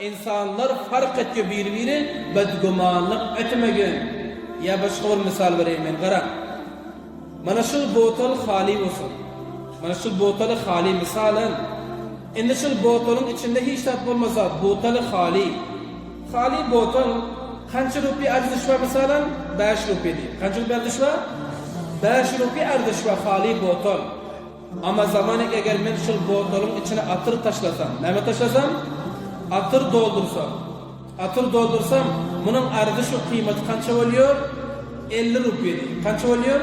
insanlar fark ediyor birbiri bedgumanlık etmegen. Ya başka bir misal vereyim ben. Qara. Mana şu botol hali olsun. Mana şu botolu hali misalen. Endi şu botolun içinde hiç tat olmasa botolu hali. Hali botol qancha rupiya arzish va misalen 5 rupiya deydi. Qancha rupiya arzish va 5 rupiya arzish va hali botol. Ama zamanik eğer men şu botolun içine atır taşlasam, neme taşlasam? Atır doldursam, bunun arzishi kıymeti qancha oluyor? 50 rupiya deydi. Qancha oluyor?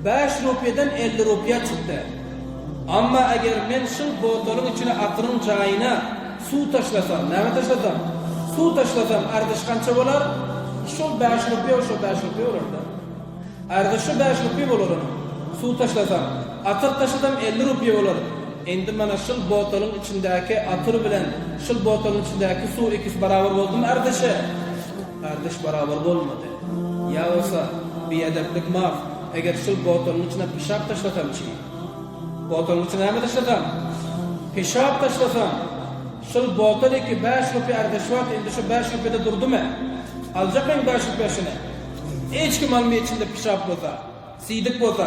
5 rupiyadan 50 rupiya çıktı. Ama eğer men şu botolun içine atırın joyina suv taşlasam, neme taşlasam? Suv taşlasam, arzish qancha bo'lar? Şu 5 rupiya, şu 5 rupiya bo'ladi. Arzishi 5 rupiya bo'ladi. Suv taşlasam, atır taşlasam 50 rupiya bo'ladi. Endi mana şu botolun içindeki atır bilen şu botolun içindeki suv ikisi beraber oldu mu arzishi? Arzish beraber olmadı. Ya olsa biadablik maaf. Eğer şu botolun içine pişap taşlasam-chi? Botolun içine nima taşlasam? Pişap taşlasam. Şu botol 5 rupiya arzishi var. Endi şu 5 rupiyada durdu-mu? Alacakman 5 rupiyasini. Hiç kim almıyor içinde pişap bo'lsa, siydik bo'lsa,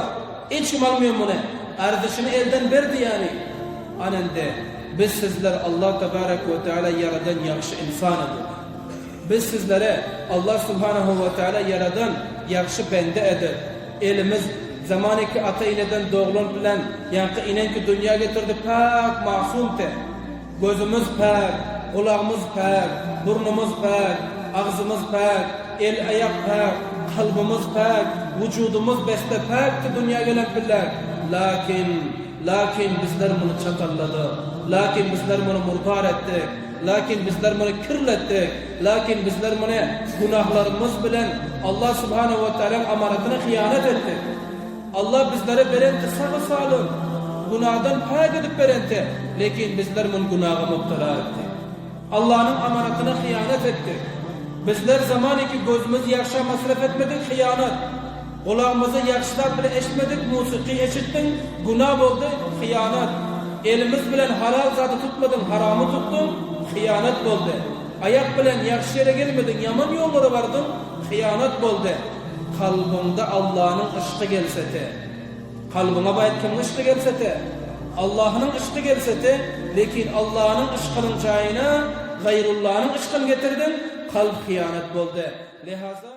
hiç kim almıyor bunu. Arzishini elden verdi yani. Anende biz sizler Allah Tebarek ve Teala yaradan yaxshi insan edik. Biz sizlere Allah Subhanahu ve Teala yaradan yaxshi bende edik. Elimiz zamaniki ata ineden doğulan bilen yankı inen ki dünya getirdi pak masumte. Gözümüz pak, kulağımız pak, burnumuz pak, ağzımız pak, el ayak pak, kalbimiz pak, vücudumuz beste pakti dünya gelen bilen. Lakin bizler bunu çatalladı. Lakin bizler bunu murdar ettik. Lakin bizler bunu kirlettik. Lakin bizler bunu günahlarımız bilen Allah Subhanahu ve Teala amaretine hıyanet ettik. Allah bizlere berenti sağ salın. Günahdan pak edip berenti. Lakin bizler bunu günaha mubtala ettik. Allah'ın amaretine hıyanet ettik. Bizler zamaniki gözümüz yaxşı masraf etmedik, hıyanet. Kulağımızı yaxşılar bile eşitmedik, musiki eşittin, günah oldu, hıyanet. Elimiz bilen halal zatı tutmadın, haramı tuttun, hıyanet oldu. Ayak bilen yaxşı yere gelmedin, yaman yollara vardın, hıyanet oldu. Kalbinde Allah'ın ışkı gelsete, kalbine bayit kimin ışkı gelsete, Allah'ın ışkı gelsete, lekin Allah'ın ışkının çayına, gayrullah'ın ışkını getirdin, kalb hıyanet oldu. Lihaza